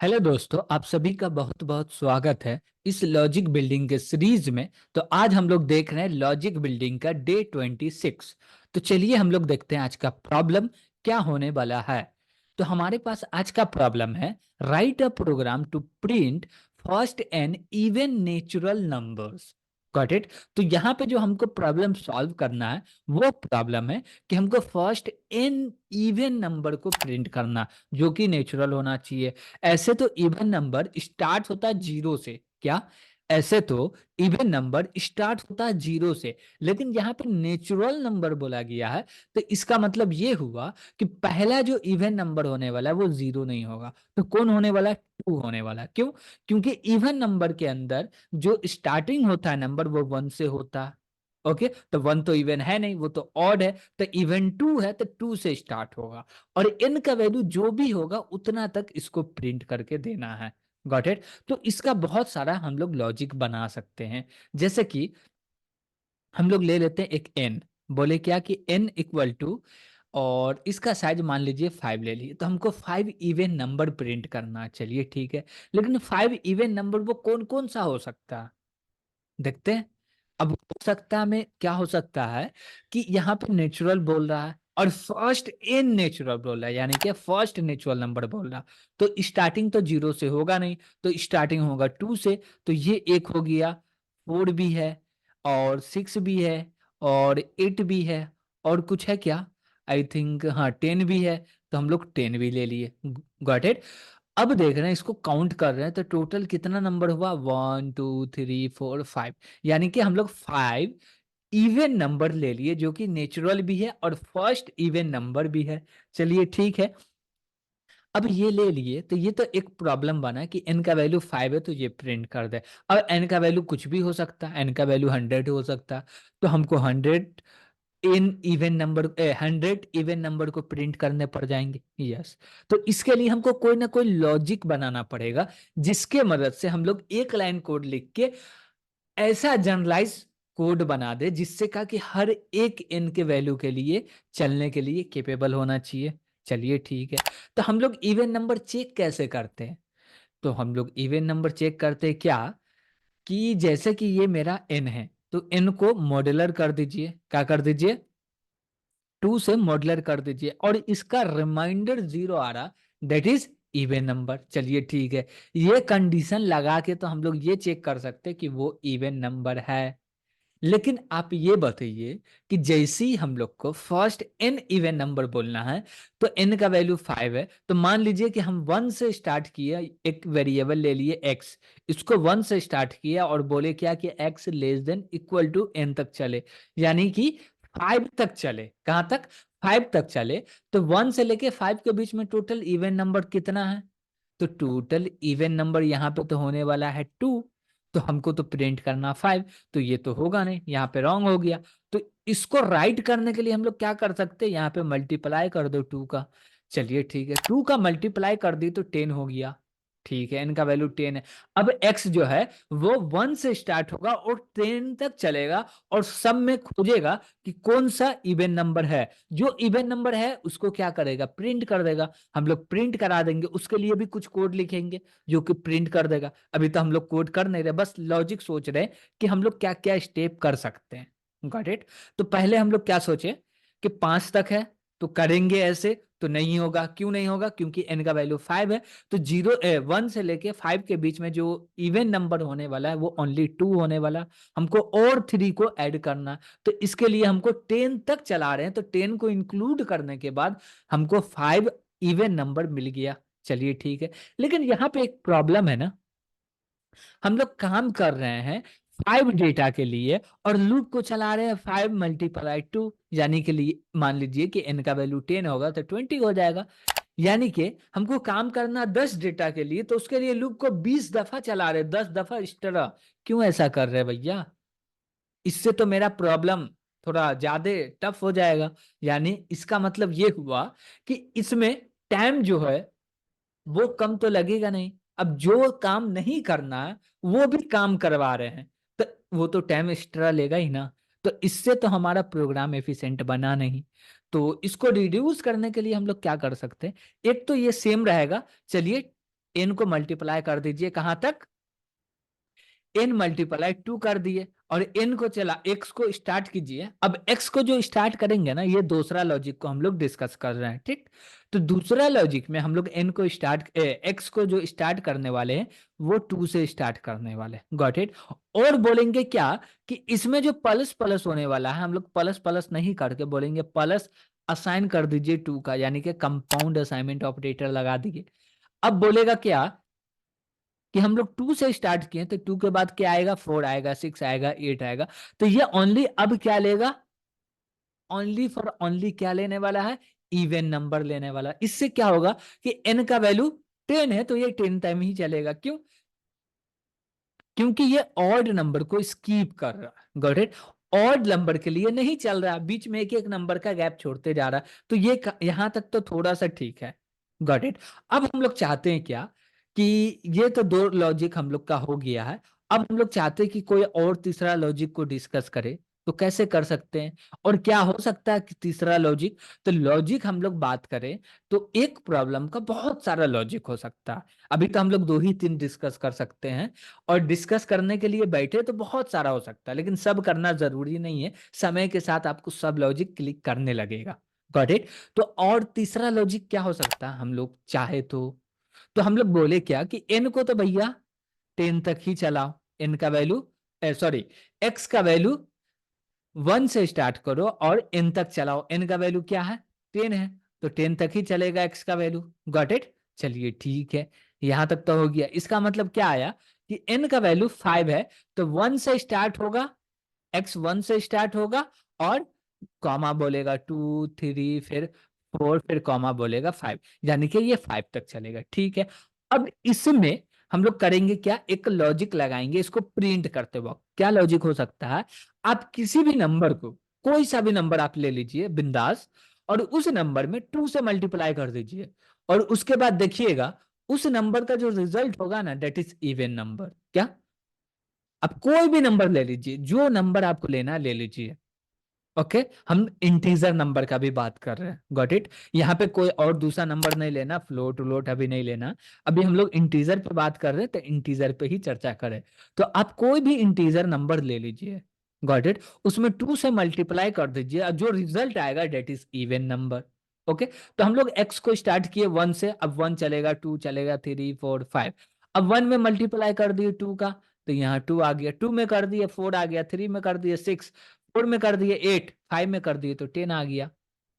Hello दोस्तों, आप सभी का बहुत बहुत स्वागत है इस लॉजिक बिल्डिंग के सीरीज में। तो आज हम लोग देख रहे हैं लॉजिक बिल्डिंग का डे 26। तो चलिए हम लोग देखते हैं आज का प्रॉब्लम क्या होने वाला है। तो हमारे पास आज का प्रॉब्लम है, write a program to print first N even natural numbers. Got it. तो यहाँ पे जो हमको प्रॉब्लम सॉल्व करना है वो प्रॉब्लम है कि हमको फर्स्ट एन इवन नंबर को प्रिंट करना जो कि नेचुरल होना चाहिए। ऐसे तो इवन नंबर स्टार्ट होता है जीरो से, क्या? ऐसे तो इवन नंबर स्टार्ट होता है जीरो से, लेकिन यहाँ पे नेचुरल नंबर बोला गया है। तो इसका मतलब ये हुआ कि पहला जो इवन नंबर होने वाला है वो जीरो नहीं होगा, तो कौन होने वाला है? टू होने वाला है। क्यों? क्योंकि इवन नंबर के अंदर जो स्टार्टिंग होता है नंबर वो वन से होता है। ओके, तो वन तो इवन है नहीं, वो तो ऑड है। तो इवन टू है तो टू से स्टार्ट होगा, और n का वैल्यू जो भी होगा उतना तक इसको प्रिंट करके देना है। Got it. तो इसका बहुत सारा हम लोग लॉजिक बना सकते हैं। जैसे कि हम लोग ले लेते हैं एक n, बोले क्या कि n इक्वल टू, और इसका साइज मान लीजिए 5 ले लिए, तो हमको 5 इवन नंबर प्रिंट करना है। चलिए ठीक है, लेकिन 5 इवन नंबर वो कौन कौन सा हो सकता है, देखते हैं। अब हो सकता है में क्या हो सकता है कि यहाँ पे नेचुरल बोल रहा है और फर्स्ट इन नेचुरल बोल रहा है, यानी कि फर्स्ट नेचुरल नंबर बोल रहा। तो स्टार्टिंग तो जीरो से होगा नहीं, तो स्टार्टिंग होगा टू से। तो ये एक हो गया, फोर भी है और सिक्स भी है और एट भी है, और कुछ है क्या? आई थिंक हाँ, टेन भी है। तो हम लोग टेन भी ले लिए। Got it. अब देख रहे हैं, इसको काउंट कर रहे हैं, तो टोटल कितना नंबर हुआ? One two three four five, यानी कि हम लोग फाइव इवन नंबर ले लिए जो कि नेचुरल भी है और फर्स्ट इवन नंबर भी है। चलिए ठीक है, अब ये ले लिए, तो ये तो एक प्रॉब्लम बना कि n का वैल्यू 5 है तो ये प्रिंट कर दे। अब n का वैल्यू कुछ भी हो सकता है, n का वैल्यू 100 हो सकता है, तो हमको 100 इवन नंबर को प्रिंट करने पड़ जाएंगे। यस। तो इसके लिए हमको कोई ना कोई लॉजिक बनाना पड़ेगा जिसके मदद से हम लोग एक लाइन कोड लिख के ऐसा जनरलाइज कोड बना दे जिससे कहा कि हर एक n के वैल्यू के लिए चलने के लिए केपेबल होना चाहिए। चलिए ठीक है, तो हम लोग इवन नंबर चेक कैसे करते हैं? तो हम लोग इवन नंबर चेक करते हैं क्या, कि जैसे कि ये मेरा n है, तो n को मॉड्यूलर कर दीजिए। क्या कर दीजिए? टू से मॉड्यूलर कर दीजिए, और इसका रिमाइंडर जीरो आ रहा, दैट इज इवन नंबर। चलिए ठीक है, ये कंडीशन लगा के तो हम लोग ये चेक कर सकते हैं कि वो इवन नंबर है। लेकिन आप ये बताइए कि जैसे ही हम लोग को फर्स्ट एन इवन नंबर बोलना है, तो एन का वैल्यू 5 है, तो मान लीजिए कि हम वन से स्टार्ट किया, एक वेरिएबल ले लिए एक्स, इसको वन से स्टार्ट किया और बोले क्या कि X less than equal to N तक चले, यानी कि 5 तक चले। कहाँ तक? 5 तक चले। तो वन से लेके 5 के बीच में टोटल इवन नंबर कितना है? तो टोटल इवन नंबर यहाँ पे तो होने वाला है टू, तो हमको तो प्रिंट करना 5, तो ये तो होगा नहीं, यहाँ पे रॉन्ग हो गया। तो इसको राइट करने के लिए हम लोग क्या कर सकते हैं? यहाँ पे मल्टीप्लाई कर दो टू का। चलिए ठीक है, टू का मल्टीप्लाई कर दी तो 10 हो गया। ठीक है, इनका वैल्यू 10 है। अब x जो है वो वन से स्टार्ट होगा और 10 तक चलेगा, और सब में खोजेगा कि कौन सा इवन नंबर है। जो इवन नंबर है उसको क्या करेगा? प्रिंट कर देगा। हम लोग प्रिंट करा देंगे, उसके लिए भी कुछ कोड लिखेंगे जो कि प्रिंट कर देगा। अभी तो हम लोग कोड कर नहीं रहे, बस लॉजिक सोच रहे हैं कि हम लोग क्या क्या स्टेप कर सकते हैं। Got it. तो पहले हम लोग क्या सोचे कि 5 तक है, तो करेंगे ऐसे, तो नहीं होगा। क्यों नहीं होगा? क्योंकि n का वैल्यू 5 है, तो जीरो वन से लेके 5 के बीच में जो इवन नंबर होने वाला है वो ओनली 2 होने वाला। हमको और 3 को ऐड करना, तो इसके लिए हमको 10 तक चला रहे हैं, तो 10 को इंक्लूड करने के बाद हमको 5 इवन नंबर मिल गया। चलिए ठीक है, लेकिन यहाँ पे एक प्रॉब्लम है ना, हम लोग काम कर रहे हैं 5 डेटा के लिए और लूप को चला रहे हैं 5 मल्टीप्लाई 2, यानी के लिए मान लीजिए कि n का वैल्यू 10 होगा तो 20 हो जाएगा। यानी कि हमको काम करना 10 डेटा के लिए, तो उसके लिए लूप को 20 दफा चला रहे, 10 दफा इस तरह। क्यों ऐसा कर रहे हैं भैया? इससे तो मेरा प्रॉब्लम थोड़ा ज्यादा टफ हो जाएगा। यानी इसका मतलब ये हुआ कि इसमें टाइम जो है वो कम तो लगेगा नहीं। अब जो काम नहीं करना है वो भी काम करवा रहे हैं, तो वो तो टाइम एक्स्ट्रा लेगा ही ना। तो इससे तो हमारा प्रोग्राम एफिशिएंट बना नहीं। तो इसको रिड्यूस करने के लिए हम लोग क्या कर सकते हैं? एक तो ये सेम रहेगा, चलिए n को मल्टीप्लाई कर दीजिए कहां तक, n मल्टीप्लाई 2 कर दिए, और n को चला x को स्टार्ट कीजिए। अब x को जो स्टार्ट करेंगे ना, ये दूसरा लॉजिक को हम लोग डिस्कस कर रहे हैं, ठीक। तो दूसरा लॉजिक में हम लोग n को x को जो स्टार्ट करने वाले हैं वो 2 से स्टार्ट करने वाले, गॉट इट। और बोलेंगे क्या कि इसमें जो प्लस प्लस होने वाला है, हम लोग प्लस प्लस नहीं करके बोलेंगे प्लस असाइन कर दीजिए 2 का, यानी कि कंपाउंड असाइनमेंट ऑपरेटर लगा दीजिए। अब बोलेगा क्या कि हम लोग 2 से स्टार्ट किए, तो 2 के बाद क्या आएगा, 4 आएगा, 6 आएगा, 8 आएगा। तो ये ओनली अब क्या लेगा, ओनली फॉर ओनली क्या लेने वाला है, इवन नंबर लेने वाला। इससे क्या होगा कि n का वैल्यू 10 है तो ये 10 टाइम ही चलेगा। क्यों, क्योंकि ये ऑड नंबर को स्कीप कर रहा है, गॉट इट। ऑड नंबर के लिए नहीं चल रहा, बीच में एक एक नंबर का गैप छोड़ते जा रहा, तो ये यहां तक तो थोड़ा सा ठीक है, गॉट इट। अब हम लोग चाहते हैं क्या कि ये तो दो लॉजिक हम लोग का हो गया है। अब हम लोग चाहते हैं कि कोई और तीसरा लॉजिक को डिस्कस करे, तो कैसे कर सकते हैं, और क्या हो सकता है कि तीसरा लॉजिक। तो लॉजिक हम लोग बात करें तो एक प्रॉब्लम का बहुत सारा लॉजिक हो सकता है। अभी तो हम लोग 2 ही 3 डिस्कस कर सकते हैं, और डिस्कस करने के लिए बैठे तो बहुत सारा हो सकता है, लेकिन सब करना जरूरी नहीं है। समय के साथ आपको सब लॉजिक क्लिक करने लगेगा, गॉट इट। तो और तीसरा लॉजिक क्या हो सकता है, हम लोग चाहे तो हम लोग बोले क्या कि n को तो भैया 10 तक ही चलाओ, n का वैल्यू सॉरी x का वैल्यू 1 से स्टार्ट करो और n तक चलाओ। n का वैल्यू क्या है, 10 है, तो 10 तक ही चलेगा x का वैल्यू, गॉट इट। चलिए ठीक है, यहां तक तो हो गया। इसका मतलब क्या आया कि n का वैल्यू 5 है, तो 1 से स्टार्ट होगा, x 1 से स्टार्ट होगा, और कॉमा बोलेगा 2 3 फिर 4 फिर कॉमा बोलेगा 5, यानी कि ये 5 तक चलेगा, ठीक है। अब इसमें हम लोग करेंगे क्या, एक लॉजिक लगाएंगे इसको प्रिंट करते वक्त। क्या लॉजिक हो सकता है, आप किसी भी नंबर को, कोई सा भी नंबर आप ले लीजिए बिंदास, और उस नंबर में 2 से मल्टीप्लाई कर दीजिए, और उसके बाद देखिएगा उस नंबर का जो रिजल्ट होगा ना, डेट इज इवन नंबर। क्या, आप कोई भी नंबर ले लीजिए, जो नंबर आपको लेना है ले लीजिए, ओके। हम इंटीजर नंबर का भी बात कर रहे हैं, गॉट इट। यहाँ पे कोई और दूसरा नंबर नहीं लेना, फ्लोट व्लोट अभी नहीं लेना। अभी हम लोग इंटीजर पे बात कर रहे हैं, तो इंटीजर पे ही चर्चा करें। तो आप कोई भी इंटीजर नंबर ले लीजिए, गॉट इट। उसमें 2 से मल्टीप्लाई कर दीजिए, और जो रिजल्ट आएगा that is even number, okay. तो हम लोग एक्स को स्टार्ट किए 1 से, अब 1 चलेगा, 2 चलेगा, 3 4 5। अब 1 में मल्टीप्लाई कर दिए 2 का, तो यहाँ 2 आ गया, 2 में कर दिए 4 आ गया, 3 में कर दिए 6, 4 में कर दिए 8, 5 में कर दिए तो 10 आ गया,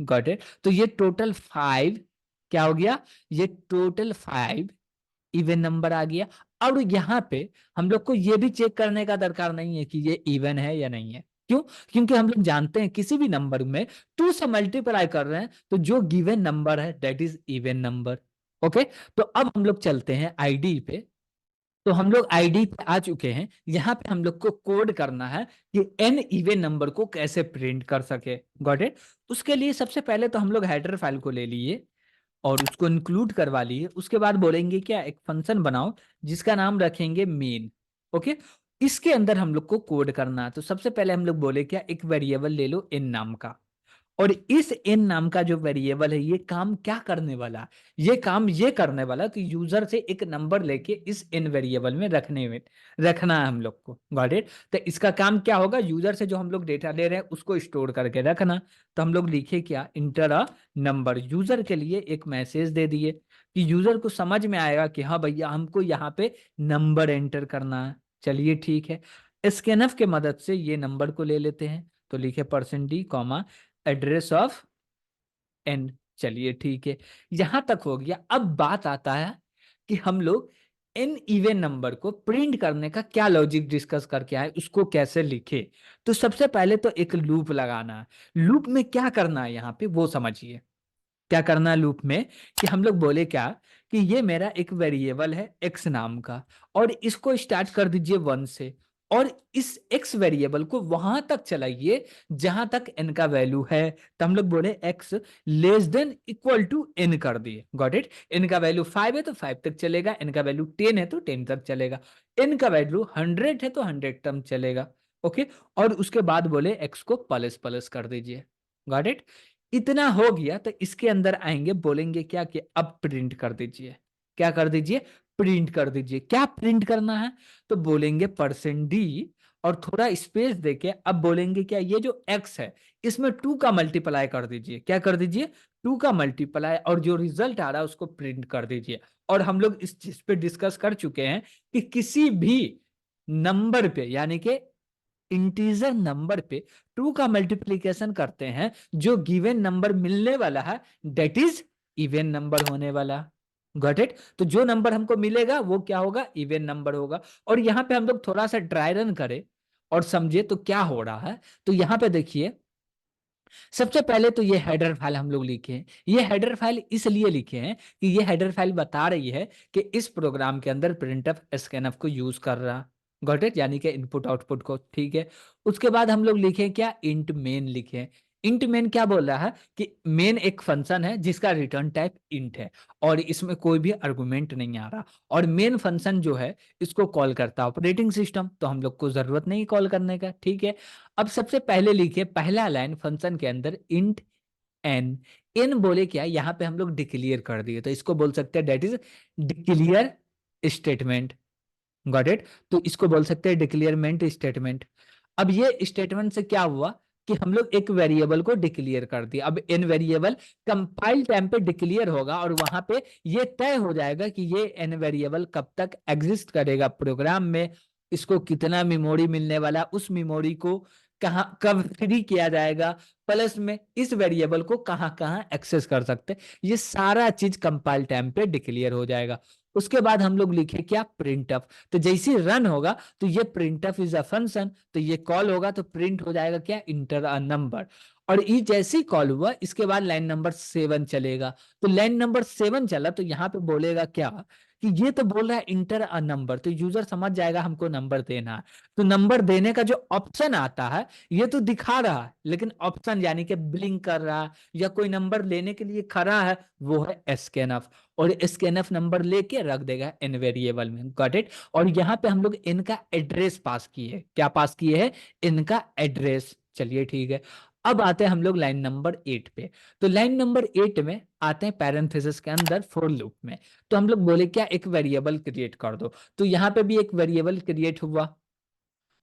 गॉट इट। तो ये टोटल 5 क्या हो गया, ये टोटल 5 इवन नंबर आ गया। और यहाँ पे हम लोग को ये भी चेक करने का दरकार नहीं है कि ये इवन है या नहीं है। क्यों, क्योंकि हम लोग जानते हैं किसी भी नंबर में 2 से मल्टीप्लाई कर रहे हैं तो जो गिवन नंबर है that is even number, okay. तो अब हम लोग चलते हैं आईडी पे। तो हम लोग आईडी पे आ चुके हैं, यहाँ पे हम लोग को कोड करना है कि n इवन नंबर को कैसे प्रिंट कर सके, गॉट इट। उसके लिए सबसे पहले तो हम लोग हेडर फाइल को ले लिए और उसको इंक्लूड करवा लिए। उसके बाद बोलेंगे क्या, एक फंक्शन बनाओ जिसका नाम रखेंगे मेन, ओके। इसके अंदर हम लोग को कोड करना है। तो सबसे पहले हम लोग बोले क्या, एक वेरिएबल ले लो n नाम का, और इस n नाम का जो वेरिएबल है ये काम क्या करने वाला है, ये काम ये करने वाला कि यूजर से एक नंबर लेके इस n वेरिएबल में रखना है हम लोग को, गॉट इट। तो इसका काम क्या होगा, यूजर से जो हम लोग डेटा ले रहे हैं उसको स्टोर करके रखना। तो हम लोग लिखे क्या, इंटर अ नंबर, यूजर के लिए एक मैसेज दे दिए कि यूजर को समझ में आएगा कि हाँ भैया हमको यहाँ पे नंबर एंटर करना है। चलिए ठीक है, स्कैनफ के मदद से ये नंबर को ले लेते हैं। तो लिखे %d comma address of n। चलिए ठीक है, यहां तक हो गया। अब बात आता है कि हम लोग n इवन नंबर को प्रिंट करने का क्या लॉजिक डिस्कस करके आए, उसको कैसे लिखे। तो सबसे पहले तो एक लूप लगाना है। लूप में क्या करना है यहाँ पे वो समझिए। क्या करना है लूप में, कि हम लोग बोले क्या कि ये मेरा एक वेरिएबल है x नाम का, और इसको स्टार्ट कर दीजिए 1 से, और इस x वेरिएबल को वहां तक चलाइए जहां तक n का वैल्यू है। तो हम लोग बोले x less than equal to n कर दिए, गॉट इट। n का वैल्यू 5 है तो 5 तक चलेगा, n का वैल्यू 10 है तो 10 तक चलेगा, n का वैल्यू 100 है तो 100 तक चलेगा, ओके। और उसके बाद बोले x को प्लस प्लस कर दीजिए, गॉट इट। इतना हो गया तो इसके अंदर आएंगे, बोलेंगे क्या कि अब प्रिंट कर दीजिए। क्या कर दीजिए, प्रिंट कर दीजिए। क्या प्रिंट करना है? तो बोलेंगे %d और थोड़ा स्पेस देके अब बोलेंगे क्या, ये जो x है इसमें 2 का मल्टीप्लाई कर दीजिए। क्या कर दीजिए? 2 का मल्टीप्लाई, और जो रिजल्ट आ रहा है उसको प्रिंट कर दीजिए। और हम लोग इस चीज पे डिस्कस कर चुके हैं कि किसी भी नंबर पे, यानी कि इंटीजर नंबर पे 2 का मल्टीप्लीकेशन करते हैं, जो गिवन नंबर मिलने वाला है दैट इज इवन नंबर होने वाला। Got it? तो जो नंबर हमको मिलेगा वो क्या होगा? इवन नंबर होगा। और यहाँ पे हम लोग थोड़ा सा ड्राई रन करें और समझे तो क्या हो रहा है। तो यहाँ पे देखिए, सबसे पहले तो ये हेडर फाइल हम लोग लिखे हैं। ये हेडर फाइल इसलिए लिखे हैं कि ये हेडर फाइल बता रही है कि इस प्रोग्राम के अंदर प्रिंटफ स्कैनफ को यूज कर रहा। Got it? यानी कि इनपुट आउटपुट को। ठीक है, उसके बाद हम लोग लिखे क्या? इंट मेन लिखे। इंट मेन क्या बोल रहा है कि मेन एक फंक्शन है जिसका रिटर्न टाइप इंट है और इसमें कोई भी आर्गुमेंट नहीं आ रहा। और मेन फंक्शन जो है इसको कॉल करता है ऑपरेटिंग सिस्टम, तो हम लोग को जरूरत नहीं कॉल करने का। ठीक है, अब सबसे पहले लिखिए पहला लाइन फंक्शन के अंदर इंट एन। एन बोले क्या? यहाँ पे हम लोग डिक्लेयर कर दिए, तो इसको बोल सकते हैं that is declare statement. Got it? तो इसको बोल सकते हैं डिक्लेयरमेंट स्टेटमेंट। अब ये स्टेटमेंट से क्या हुआ कि हम लोग एक वेरिएबल को डिक्लेयर कर दिया। अब एन वेरिएबल कंपाइल टाइम पे डिक्लेयर होगा और वहां पे ये तय हो जाएगा कि ये एन वेरिएबल कब तक एग्जिस्ट करेगा प्रोग्राम में, इसको कितना मेमोरी मिलने वाला, उस मेमोरी को कहाँ कब फ्री किया जाएगा, प्लस में इस वेरिएबल को कहाँ कहाँ एक्सेस कर सकते हैं, ये सारा चीज कंपाइल टाइम पे डिक्लेयर हो जाएगा। उसके बाद हम लोग लिखे क्या? प्रिंटफ। तो जैसे रन होगा तो ये प्रिंटफ इज अ फंक्शन, तो ये कॉल होगा तो प्रिंट हो जाएगा क्या? Inter a number. और ये जैसे ही कॉल हुआ इसके बाद लाइन नंबर 7 चलेगा। तो लाइन नंबर 7 चला तो यहाँ पे बोलेगा क्या कि ये तो बोल रहा है इंटर अ नंबर, तो यूजर समझ जाएगा हमको नंबर देना है। तो नंबर देने का जो ऑप्शन आता है ये तो दिखा रहा है, लेकिन ऑप्शन यानी कि ब्लिंक कर रहा है या कोई नंबर लेने के लिए खड़ा है, वो है स्कैनफ। और स्कैनफ नंबर लेके रख देगा एन वेरिएबल में। Got it? और यहाँ पे हम लोग इनका एड्रेस पास किए। क्या पास किए हैं? इनका एड्रेस। चलिए ठीक है, अब आते हैं हम लोग लाइन नंबर 8 पे। तो लाइन नंबर 8 में आते हैं पैरेंथेसिस के अंदर फॉर लूप में। तो हम लोग बोले क्या? एक वेरिएबल क्रिएट कर दो। तो यहाँ पे भी एक वेरिएबल क्रिएट हुआ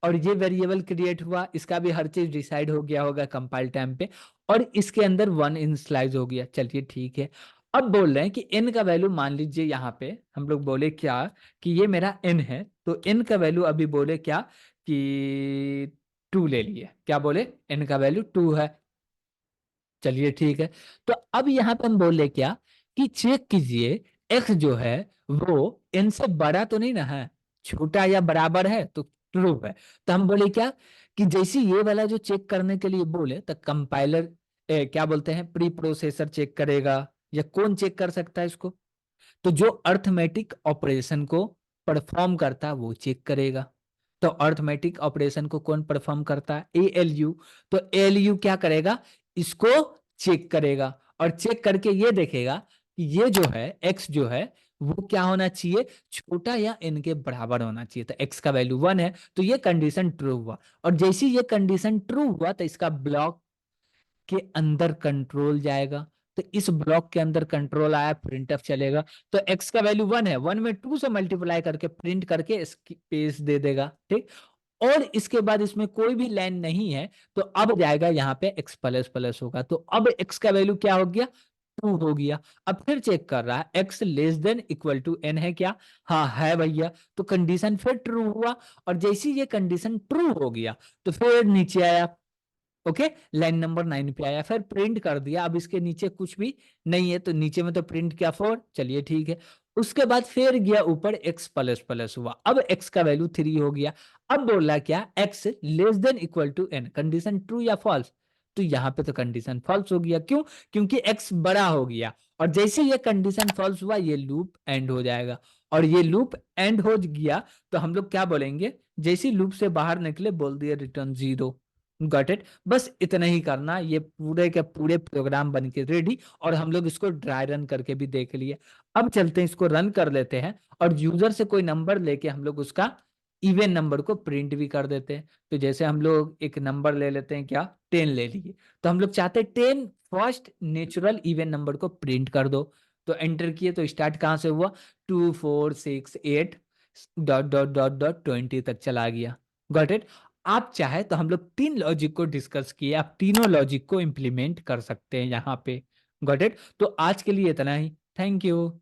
और ये वेरिएबल क्रिएट हुआ, इसका भी हर चीज डिसाइड हो गया होगा कंपाइल टाइम पे, और इसके अंदर 1 इनिशियलाइज हो गया। चलिए ठीक है, अब बोल रहे हैं कि n का वैल्यू मान लीजिए यहाँ पे हम लोग बोले क्या कि ये मेरा n है, तो n का वैल्यू अभी बोले क्या कि 2 ले लिए। क्या बोले? n का वैल्यू 2 है। चलिए ठीक है, तो अब यहाँ पे हम बोले क्या कि चेक कीजिए x जो है वो n से बड़ा तो नहीं ना है, छोटा या बराबर है, तो ट्रू है। तो हम बोले क्या कि जैसे ये वाला जो चेक करने के लिए बोले तो कंपाइलर क्या बोलते हैं, प्री प्रोसेसर चेक करेगा, या कौन चेक कर सकता है इसको? तो जो अर्थमेटिक ऑपरेशन को परफॉर्म करता है वो चेक करेगा। तो अर्थमेटिक ऑपरेशन को कौन परफॉर्म करता है? एएलयू। तो एएलयू क्या करेगा? इसको चेक करेगा और चेक करके ये देखेगा कि ये जो है एक्स जो है वो क्या होना चाहिए, छोटा या इनके बराबर होना चाहिए। तो एक्स का वैल्यू 1 है, तो ये कंडीशन ट्रू हुआ। और जैसे ये कंडीशन ट्रू हुआ तो इसका ब्लॉक के अंदर कंट्रोल जाएगा। तो इस ब्लॉक के अंदर कंट्रोल आया, प्रिंटफ चलेगा। तो एक्स का वैल्यू 1 है, 1 में 2 से मल्टीप्लाई करके प्रिंट करके स्पेस दे देगा। ठीक, और इसके बाद इसमें कोई भी लाइन नहीं है, तो अब जाएगा यहाँ पे x प्लस प्लस होगा। तो अब x का वैल्यू क्या हो गया? 2 हो गया। अब फिर चेक कर रहा है x less than equal to n है क्या? हाँ है भैया। तो कंडीशन फिर ट्रू हुआ, और जैसे ये कंडीशन ट्रू हो गया तो फिर नीचे आया। ओके, लाइन नंबर 9 पे आया, फिर प्रिंट कर दिया। अब इसके नीचे कुछ भी नहीं है, तो नीचे में तो प्रिंट किया 4। चलिए ठीक है, उसके बाद फिर गया ऊपर x प्लस प्लस हुआ, अब x का वैल्यू 3 हो गया। अब बोला क्या? x less than equal to n, condition true या फॉल्स? तो यहाँ पे तो कंडीशन फॉल्स हो गया। क्यों? क्योंकि x बड़ा हो गया, और जैसे ये कंडीशन फॉल्स हुआ ये लूप एंड हो जाएगा। और ये लूप एंड हो गया तो हम लोग क्या बोलेंगे? जैसे लूप से बाहर निकले बोल दिया रिटर्न 0। Got it? बस इतना ही करना, ये पूरे के पूरे प्रोग्राम बन के रेडी, और हम लोग इसको ड्राई रन करके भी देख लिए। अब चलते हैं इसको रन कर लेते हैं, और यूजर से कोई नंबर लेके हम लोग उसका इवन नंबर को प्रिंट भी कर देते हैं। तो जैसे हम लोग एक नंबर ले लेते हैं, क्या 10 ले लिए, तो हम लोग चाहते हैं 10 फर्स्ट नेचुरल इवन नंबर को प्रिंट कर दो। तो एंटर किए तो स्टार्ट कहाँ से हुआ, 2468 डॉट डॉट डॉट डॉट 20 तक चला गया। Got it. आप चाहे तो हम लोग 3 लॉजिक को डिस्कस किए, आप तीनों लॉजिक को इम्प्लीमेंट कर सकते हैं यहाँ पे। Got it. तो आज के लिए इतना ही। Thank you.